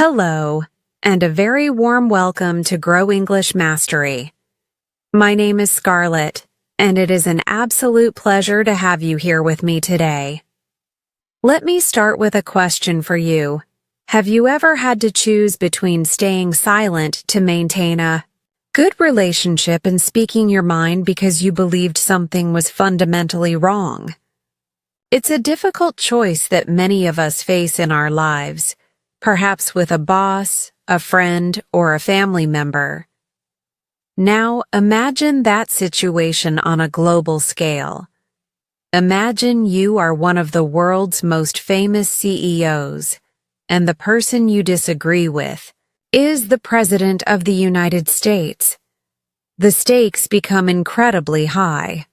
Hello, and a very warm welcome to Grow English Mastery. My name is Scarlett, and it is an absolute pleasure to have you here with me today. Let me start with a question for you. Have you ever had to choose between staying silent to maintain a good relationship and speaking your mind because you believed something was fundamentally wrong? It's a difficult choice that many of us face in our lives, perhaps with a boss, a friend, or a family member. Now, imagine that situation on a global scale. Imagine you are one of the world's most famous CEOs, and the person you disagree with is the President of the United States. The stakes become incredibly high.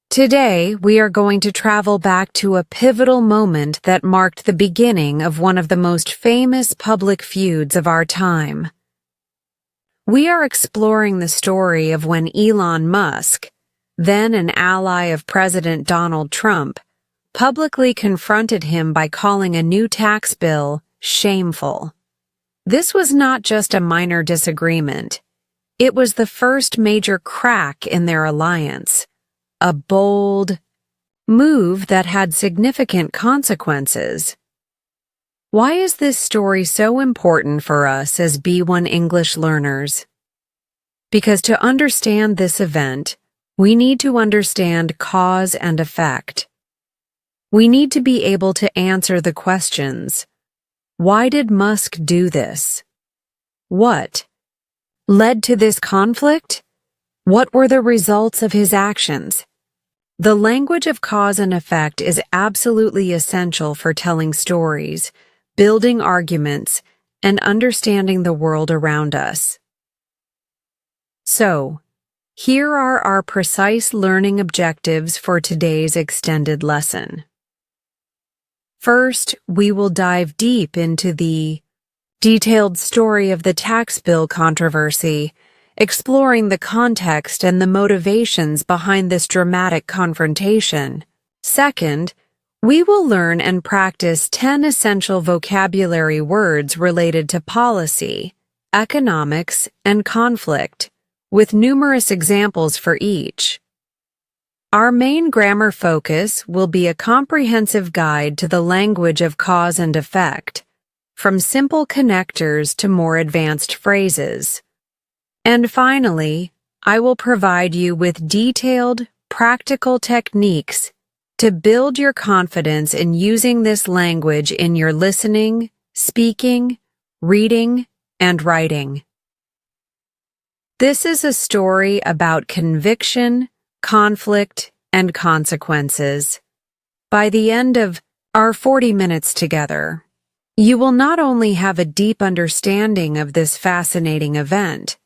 Today, we are going to travel back to a pivotal moment that marked the beginning of one of the most famous public feuds of our time. We are exploring the story of when Elon Musk, then an ally of President Donald Trump, publicly confronted him by calling a new tax bill shameful. This was not just a minor disagreement. It was the first major crack in their alliance. A bold move that had significant consequences. Why is this story so important for us as B1 English learners? Because to understand this event, we need to understand cause and effect. We need to be able to answer the questions. Why did Musk do this? What led to this conflict? What were the results of his actions? The language of cause and effect is absolutely essential for telling stories, building arguments, and understanding the world around us. So, here are our precise learning objectives for today's extended lesson. First, we will dive deep into the detailed story of the tax bill controversy, exploring the context and the motivations behind this dramatic confrontation. Second, we will learn and practice 10 essential vocabulary words related to policy, economics, and conflict, with numerous examples for each. Our main grammar focus will be a comprehensive guide to the language of cause and effect, from simple connectors to more advanced phrases. And finally, I will provide you with detailed, practical techniques to build your confidence in using this language in your listening, speaking, reading, and writing. This is a story about conviction, conflict, and consequences. By the end of our 40 minutes together, you will not only have a deep understanding of this fascinating event,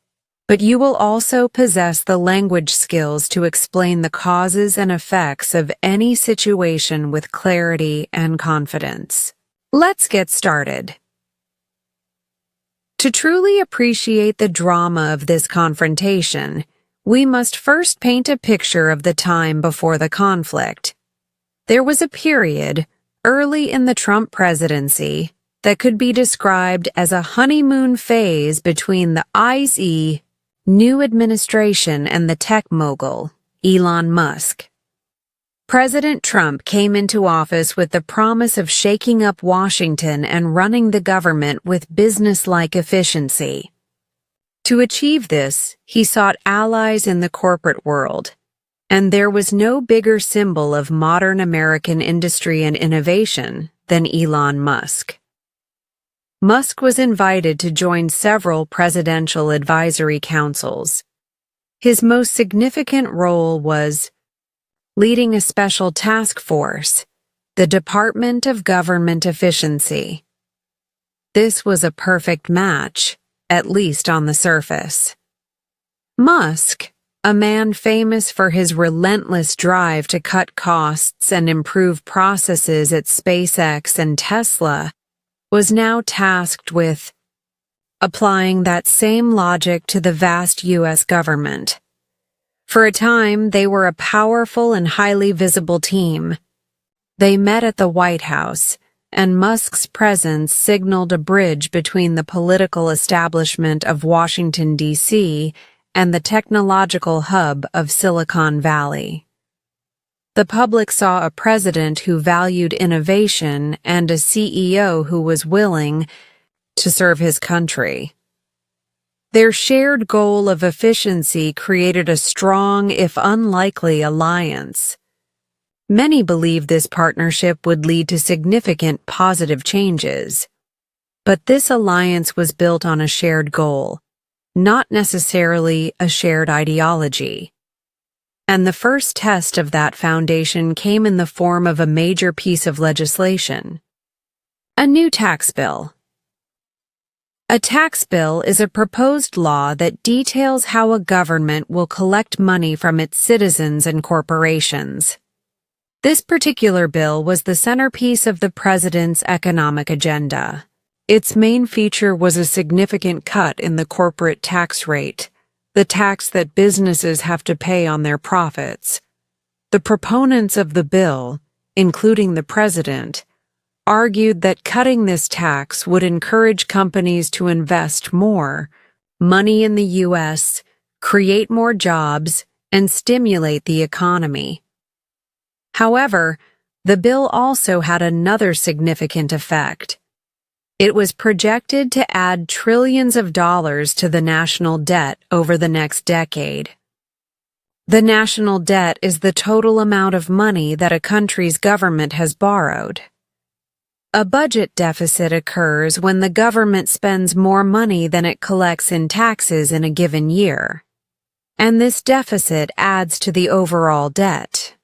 but you will also possess the language skills to explain the causes and effects of any situation with clarity and confidence. Let's get started. To truly appreciate the drama of this confrontation, we must first paint a picture of the time before the conflict. There was a period, early in the Trump presidency, that could be described as a honeymoon phase between the ICE new administration and the tech mogul, Elon Musk. President Trump came into office with the promise of shaking up Washington and running the government with business-like efficiency. To achieve this, he sought allies in the corporate world, and there was no bigger symbol of modern American industry and innovation than Elon Musk. Musk was invited to join several presidential advisory councils. His most significant role was leading a special task force, the Department of Government Efficiency. This was a perfect match, at least on the surface. Musk, a man famous for his relentless drive to cut costs and improve processes at SpaceX and Tesla, was now tasked with applying that same logic to the vast U.S. government. For a time, they were a powerful and highly visible team. They met at the White House, and Musk's presence signaled a bridge between the political establishment of Washington, D.C., and the technological hub of Silicon Valley. The public saw a president who valued innovation and a CEO who was willing to serve his country. Their shared goal of efficiency created a strong, if unlikely, alliance. Many believed this partnership would lead to significant positive changes. But this alliance was built on a shared goal, not necessarily a shared ideology. And the first test of that foundation came in the form of a major piece of legislation: a new tax bill. A tax bill is a proposed law that details how a government will collect money from its citizens and corporations. This particular bill was the centerpiece of the president's economic agenda. Its main feature was a significant cut in the corporate tax rate, the tax that businesses have to pay on their profits. The proponents of the bill, including the president, argued that cutting this tax would encourage companies to invest more money in the U.S., create more jobs, and stimulate the economy. However, the bill also had another significant effect. It was projected to add trillions of dollars to the national debt over the next decade. The national debt is the total amount of money that a country's government has borrowed. A budget deficit occurs when the government spends more money than it collects in taxes in a given year, and this deficit adds to the overall debt.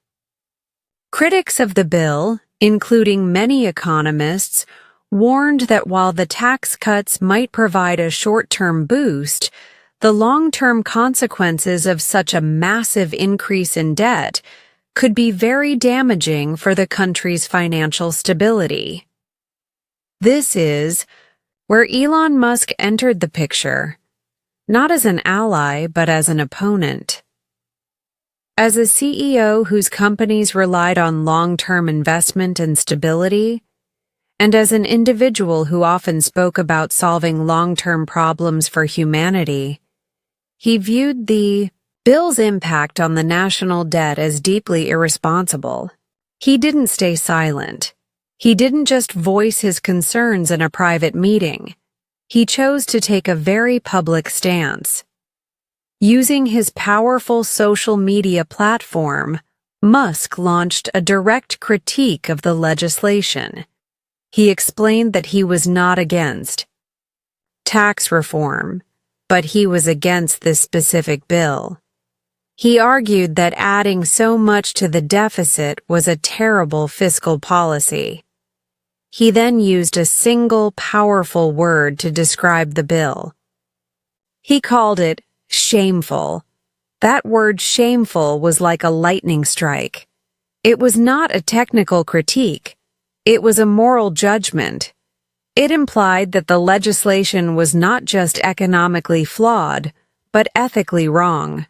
Critics of the bill, including many economists, warned that while the tax cuts might provide a short-term boost, the long-term consequences of such a massive increase in debt could be very damaging for the country's financial stability. This is where Elon Musk entered the picture, not as an ally but as an opponent. As a CEO whose companies relied on long-term investment and stability, and as an individual who often spoke about solving long-term problems for humanity, he viewed the bill's impact on the national debt as deeply irresponsible. He didn't stay silent. He didn't just voice his concerns in a private meeting. He chose to take a very public stance. Using his powerful social media platform, Musk launched a direct critique of the legislation. He explained that he was not against tax reform, but he was against this specific bill. He argued that adding so much to the deficit was a terrible fiscal policy. He then used a single powerful word to describe the bill. He called it shameful. That word shameful was like a lightning strike. It was not a technical critique. It was a moral judgment. It implied that the legislation was not just economically flawed, but ethically wrong.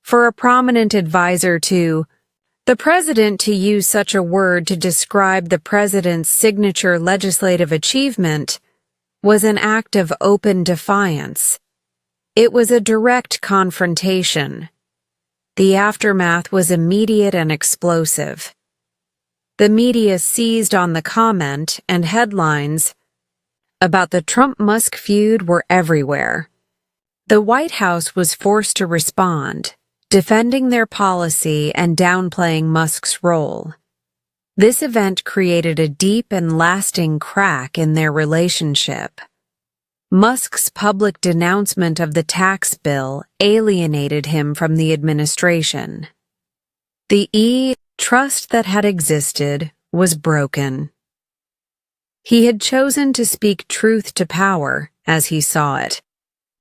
For a prominent advisor to the president to use such a word to describe the president's signature legislative achievement was an act of open defiance. It was a direct confrontation. The aftermath was immediate and explosive. The media seized on the comment, and headlines about the Trump-Musk feud were everywhere. The White House was forced to respond, defending their policy and downplaying Musk's role. This event created a deep and lasting crack in their relationship. Musk's public denouncement of the tax bill alienated him from the administration. The trust that had existed was broken. He had chosen to speak truth to power, as he saw it,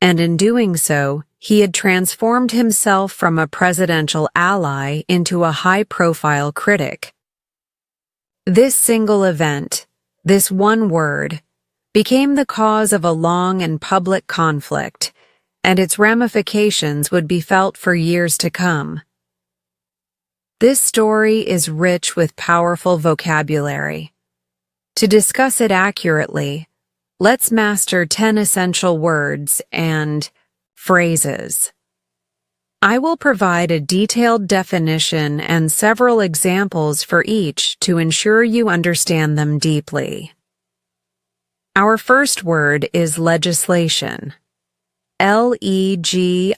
and in doing so, he had transformed himself from a presidential ally into a high-profile critic. This single event, this one word, became the cause of a long and public conflict, and its ramifications would be felt for years to come. This story is rich with powerful vocabulary. To discuss it accurately, let's master 10 essential words and phrases. I will provide a detailed definition and several examples for each to ensure you understand them deeply. Our first word is legislation. Legislation.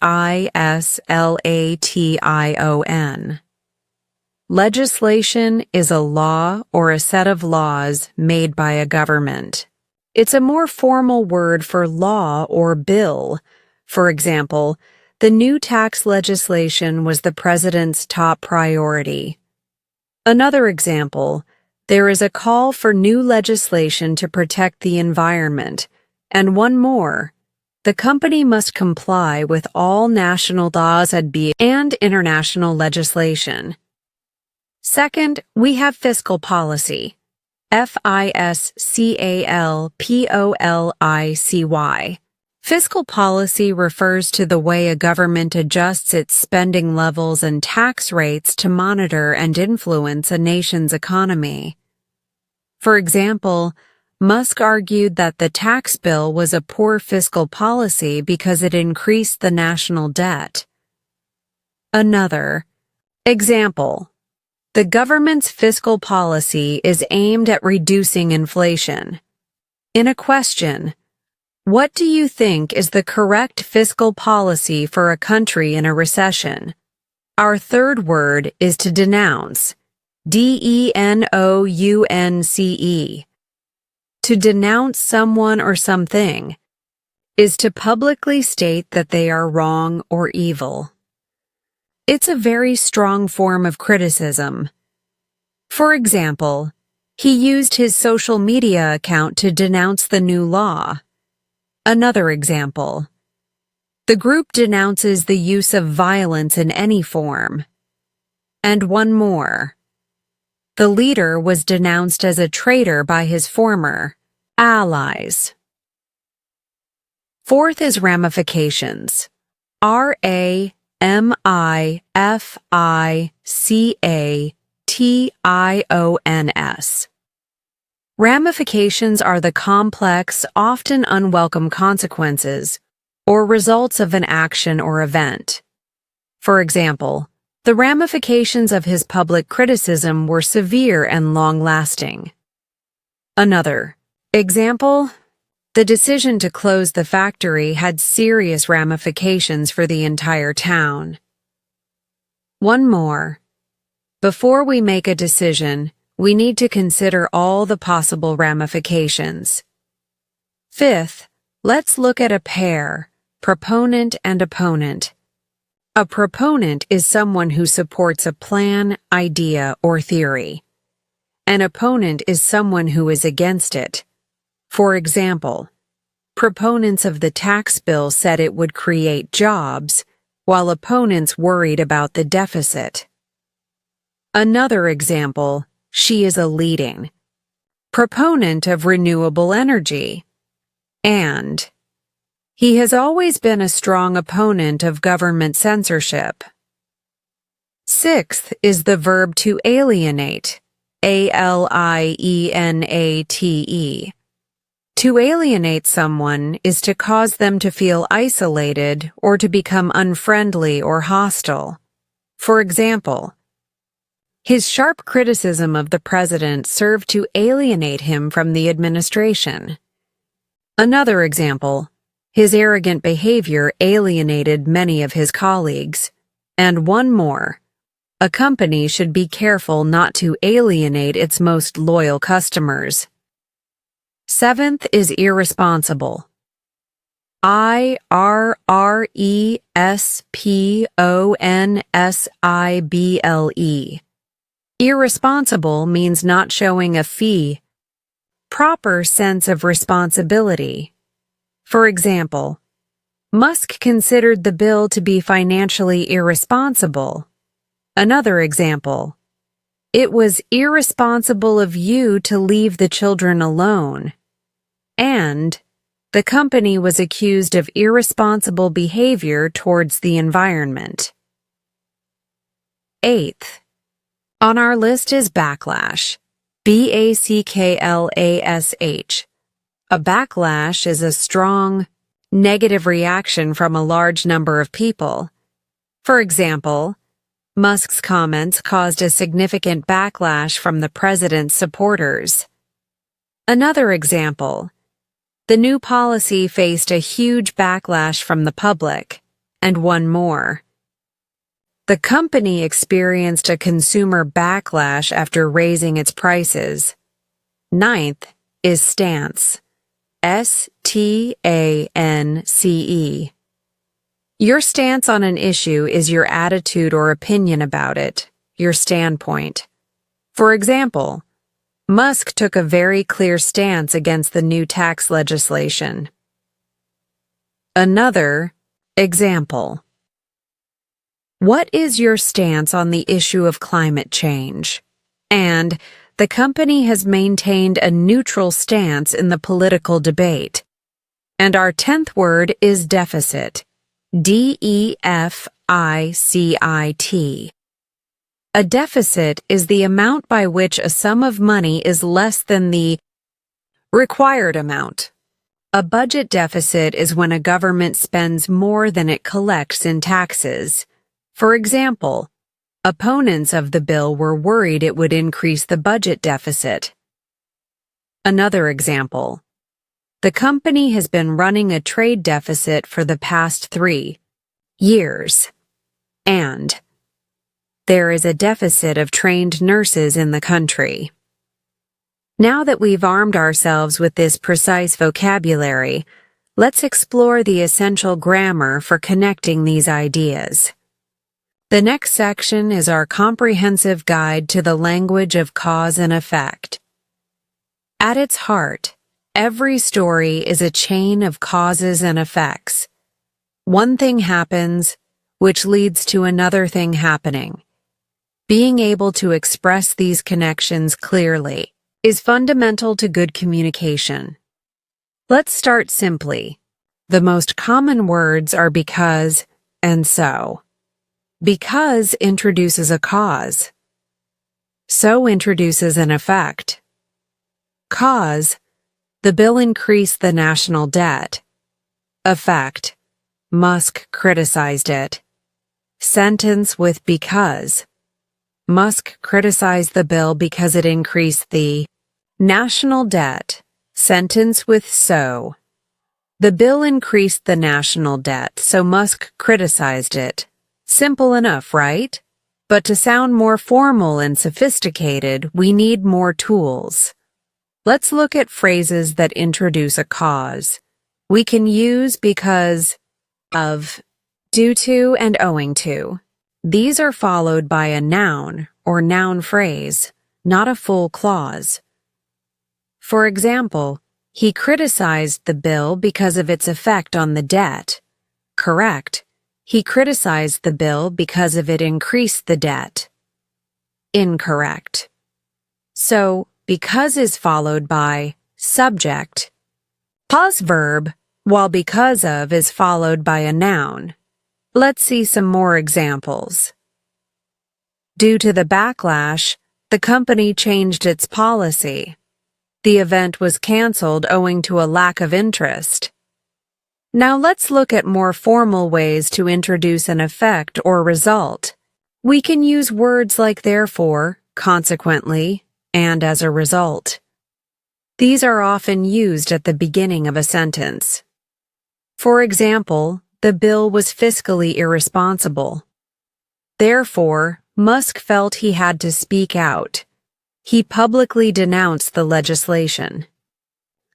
Legislation is a law or a set of laws made by a government. It's a more formal word for law or bill. For example, the new tax legislation was the president's top priority. Another example, there is a call for new legislation to protect the environment. And one more, the company must comply with all national laws and international legislation. Second, we have fiscal policy. Fiscal policy. Fiscal policy refers to the way a government adjusts its spending levels and tax rates to monitor and influence a nation's economy. For example, Musk argued that the tax bill was a poor fiscal policy because it increased the national debt. Another example, the government's fiscal policy is aimed at reducing inflation. In a question, what do you think is the correct fiscal policy for a country in a recession? Our third word is to denounce. Denounce. To denounce someone or something is to publicly state that they are wrong or evil. It's a very strong form of criticism. For example, he used his social media account to denounce the new law. Another example, the group denounces the use of violence in any form. And one more, the leader was denounced as a traitor by his former allies. Fourth is ramifications. Ramifications. Ramifications are the complex, often unwelcome consequences or results of an action or event. For example, the ramifications of his public criticism were severe and long-lasting. Another example, the decision to close the factory had serious ramifications for the entire town. One more. Before we make a decision, we need to consider all the possible ramifications. Fifth, let's look at a pair, proponent and opponent. A proponent is someone who supports a plan, idea, or theory. An opponent is someone who is against it. For example, proponents of the tax bill said it would create jobs, while opponents worried about the deficit. Another example, she is a leading proponent of renewable energy, and he has always been a strong opponent of government censorship. Sixth is the verb to alienate, alienate. To alienate someone is to cause them to feel isolated or to become unfriendly or hostile. For example, his sharp criticism of the president served to alienate him from the administration. Another example, his arrogant behavior alienated many of his colleagues. And one more, a company should be careful not to alienate its most loyal customers. Seventh is irresponsible. Irresponsible. Irresponsible means not showing a proper sense of responsibility. For example, Musk considered the bill to be financially irresponsible. Another example, it was irresponsible of you to leave the children alone. And the company was accused of irresponsible behavior towards the environment. Eighth, on our list is backlash. backlash. A backlash is a strong, negative reaction from a large number of people. For example, Musk's comments caused a significant backlash from the president's supporters. Another example, the new policy faced a huge backlash from the public. And one more. The company experienced a consumer backlash after raising its prices. Ninth is stance. S-T-A-N-C-E. Your stance on an issue is your attitude or opinion about it, your standpoint. For example, Musk took a very clear stance against the new tax legislation. Another example. What is your stance on the issue of climate change? And the company has maintained a neutral stance in the political debate. And our 10th word is deficit. D-E-F-I-C-I-T. A deficit is the amount by which a sum of money is less than the required amount. A budget deficit is when a government spends more than it collects in taxes. For example, opponents of the bill were worried it would increase the budget deficit. Another example. The company has been running a trade deficit for the past 3 years. And there is a deficit of trained nurses in the country. Now that we've armed ourselves with this precise vocabulary, let's explore the essential grammar for connecting these ideas. The next section is our comprehensive guide to the language of cause and effect. At its heart, every story is a chain of causes and effects. One thing happens, which leads to another thing happening. Being able to express these connections clearly is fundamental to good communication. Let's start simply. The most common words are because and so. Because introduces a cause. So introduces an effect. Cause, the bill increased the national debt. Effect, Musk criticized it. Sentence with because. Musk criticized the bill because it increased the national debt. Sentence with so. The bill increased the national debt, so Musk criticized it. Simple enough, right? But to sound more formal and sophisticated, we need more tools. Let's look at phrases that introduce a cause. We can use because of, due to, and owing to. These are followed by a noun or noun phrase, not a full clause. For example, he criticized the bill because of its effect on the debt. Correct. He criticized the bill because of it increased the debt. Incorrect. So, because is followed by subject plus verb, while because of is followed by a noun. Let's see some more examples. Due to the backlash, the company changed its policy. The event was canceled owing to a lack of interest. Now let's look at more formal ways to introduce an effect or result. We can use words like therefore, consequently, and as a result. These are often used at the beginning of a sentence. For example, the bill was fiscally irresponsible. Therefore, Musk felt he had to speak out. He publicly denounced the legislation.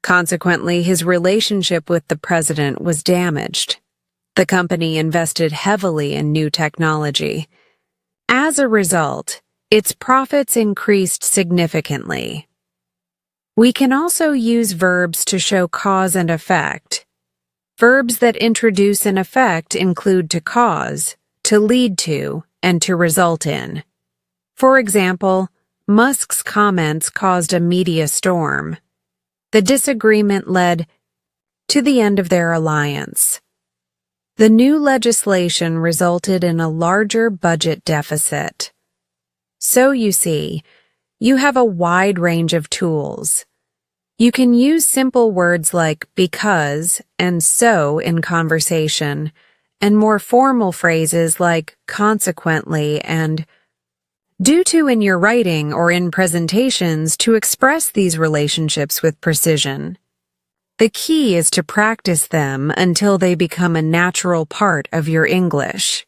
Consequently, his relationship with the president was damaged. The company invested heavily in new technology. As a result, its profits increased significantly. We can also use verbs to show cause and effect. Verbs that introduce an effect include to cause, to lead to, and to result in. For example, Musk's comments caused a media storm. The disagreement led to the end of their alliance. The new legislation resulted in a larger budget deficit. So you see, you have a wide range of tools. You can use simple words like because and so in conversation, and more formal phrases like consequently and due to in your writing or in presentations to express these relationships with precision. The key is to practice them until they become a natural part of your English.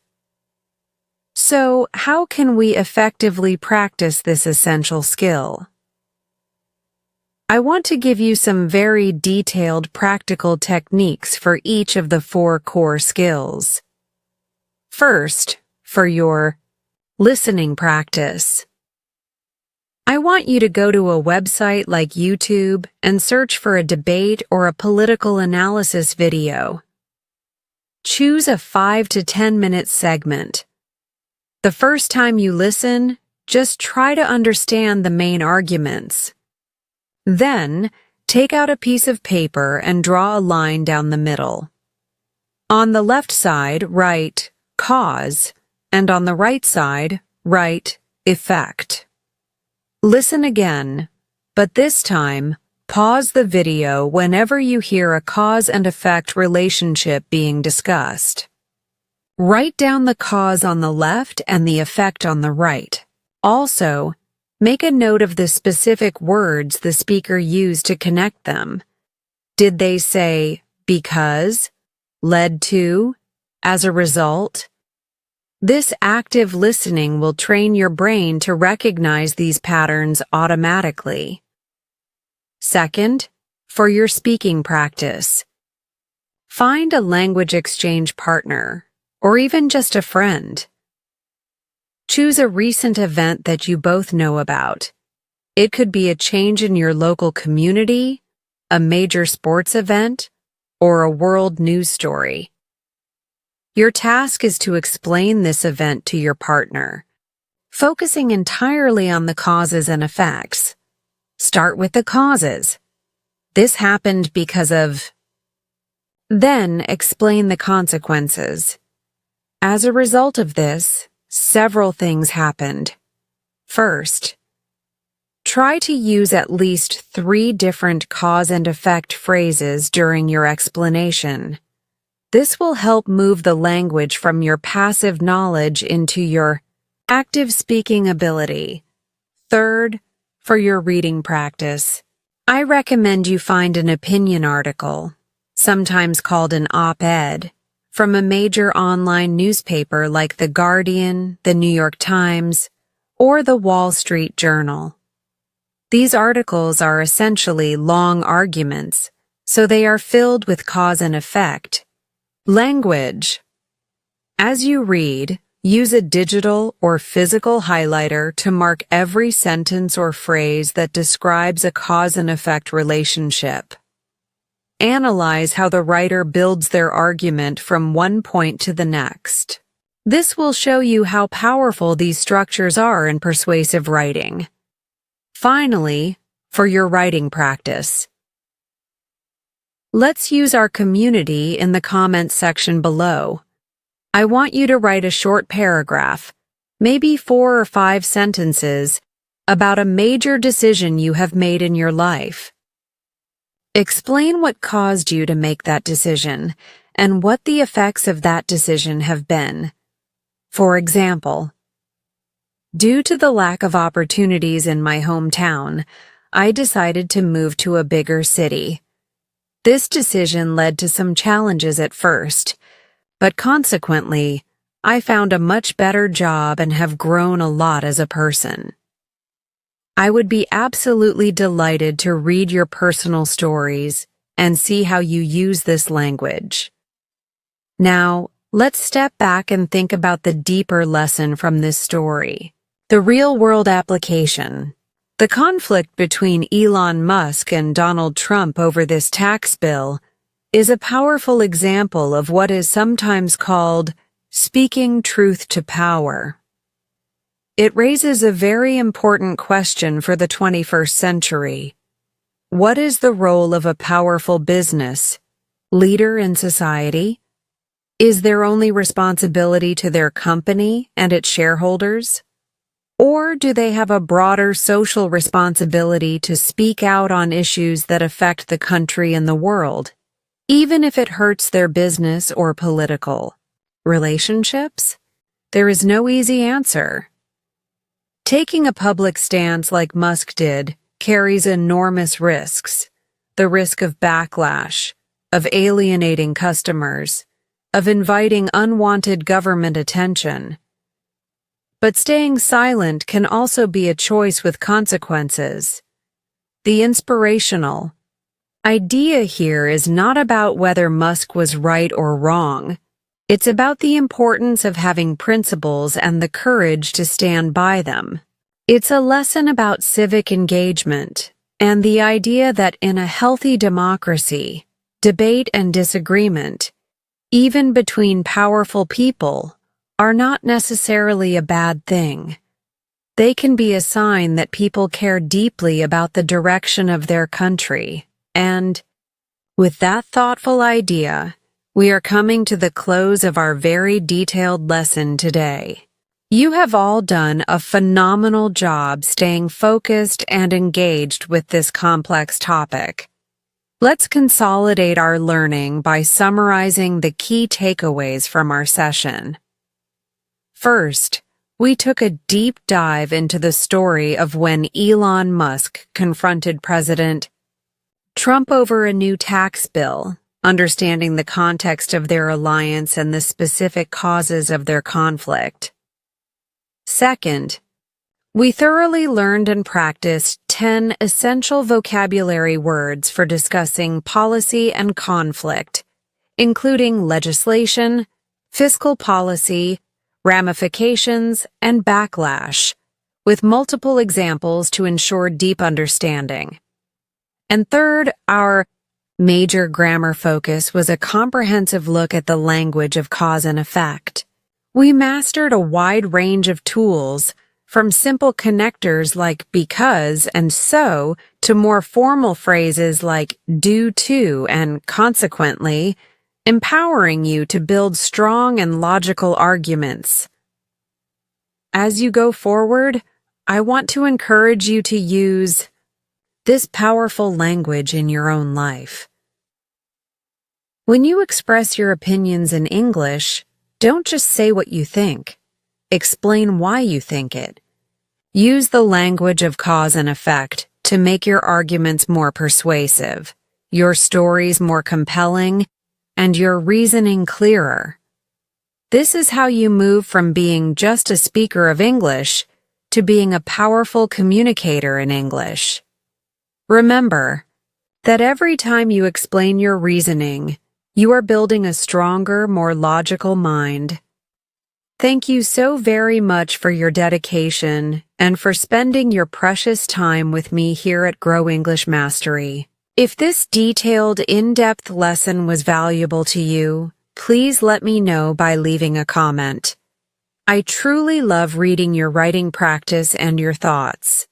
So, how can we effectively practice this essential skill? I want to give you some very detailed practical techniques for each of the 4 core skills. First, for your listening practice. I want you to go to a website like YouTube and search for a debate or a political analysis video. Choose a 5 to 10 minute segment. The first time you listen, just try to understand the main arguments. Then, take out a piece of paper and draw a line down the middle. On the left side, write cause, and on the right side, write effect. Listen again, but this time, pause the video whenever you hear a cause and effect relationship being discussed. Write down the cause on the left and the effect on the right. Also, make a note of the specific words the speaker used to connect them. Did they say because, led to, as a result? This active listening will train your brain to recognize these patterns automatically. Second, for your speaking practice. Find a language exchange partner, or even just a friend. Choose a recent event that you both know about. It could be a change in your local community, a major sports event, or a world news story. Your task is to explain this event to your partner, focusing entirely on the causes and effects. Start with the causes. This happened because of. Then explain the consequences. As a result of this, several things happened. First, try to use at least 3 different cause and effect phrases during your explanation. This will help move the language from your passive knowledge into your active speaking ability. Third, for your reading practice, I recommend you find an opinion article, sometimes called an op-ed, from a major online newspaper like The Guardian, The New York Times, or The Wall Street Journal. These articles are essentially long arguments, so they are filled with cause and effect. Language. As you read, use a digital or physical highlighter to mark every sentence or phrase that describes a cause and effect relationship. Analyze how the writer builds their argument from one point to the next. This will show you how powerful these structures are in persuasive writing. Finally, for your writing practice. Let's use our community in the comments section below. I want you to write a short paragraph, maybe 4 or 5 sentences, about a major decision you have made in your life. Explain what caused you to make that decision and what the effects of that decision have been. For example, due to the lack of opportunities in my hometown, I decided to move to a bigger city. This decision led to some challenges at first, but consequently, I found a much better job and have grown a lot as a person. I would be absolutely delighted to read your personal stories and see how you use this language. Now, let's step back and think about the deeper lesson from this story, the real-world application. The conflict between Elon Musk and Donald Trump over this tax bill is a powerful example of what is sometimes called speaking truth to power. It raises a very important question for the 21st century. What is the role of a powerful business leader in society? Is their only responsibility to their company and its shareholders? Or do they have a broader social responsibility to speak out on issues that affect the country and the world, even if it hurts their business or political relationships? There is no easy answer. Taking a public stance like Musk did carries enormous risks. The risk of backlash, of alienating customers, of inviting unwanted government attention. But staying silent can also be a choice with consequences. The inspirational idea here is not about whether Musk was right or wrong. It's about the importance of having principles and the courage to stand by them. It's a lesson about civic engagement and the idea that in a healthy democracy, debate and disagreement, even between powerful people, are not necessarily a bad thing. They can be a sign that people care deeply about the direction of their country. And, with that thoughtful idea, we are coming to the close of our very detailed lesson today. You have all done a phenomenal job staying focused and engaged with this complex topic. Let's consolidate our learning by summarizing the key takeaways from our session. First, we took a deep dive into the story of when Elon Musk confronted President Trump over a new tax bill, understanding the context of their alliance and the specific causes of their conflict. Second, we thoroughly learned and practiced 10 essential vocabulary words for discussing policy and conflict, including legislation, fiscal policy, ramifications, and backlash, with multiple examples to ensure deep understanding. And third, our major grammar focus was a comprehensive look at the language of cause and effect. We mastered a wide range of tools, from simple connectors like because and so to more formal phrases like due to and consequently, empowering you to build strong and logical arguments. As you go forward, I want to encourage you to use this powerful language in your own life. When you express your opinions in English, don't just say what you think. Explain why you think it. Use the language of cause and effect to make your arguments more persuasive, your stories more compelling, and your reasoning clearer. This is how you move from being just a speaker of English to being a powerful communicator in English. Remember that every time you explain your reasoning, you are building a stronger, more logical mind. Thank you so very much for your dedication and for spending your precious time with me here at Grow English Mastery. If this detailed, in-depth lesson was valuable to you, please let me know by leaving a comment. I truly love reading your writing practice and your thoughts.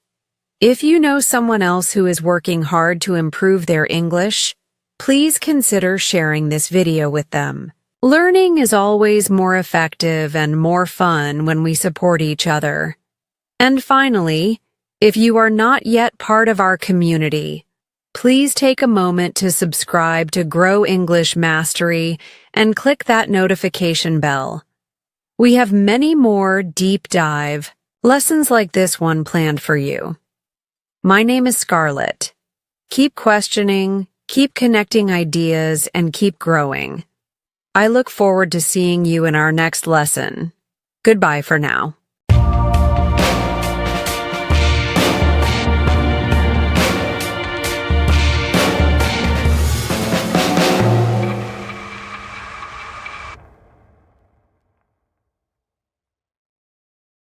If you know someone else who is working hard to improve their English, please consider sharing this video with them. Learning is always more effective and more fun when we support each other. And finally, if you are not yet part of our community, please take a moment to subscribe to Grow English Mastery and click that notification bell. We have many more deep dive lessons like this one planned for you. My name is Scarlett. Keep questioning, keep connecting ideas, and keep growing. I look forward to seeing you in our next lesson. Goodbye for now.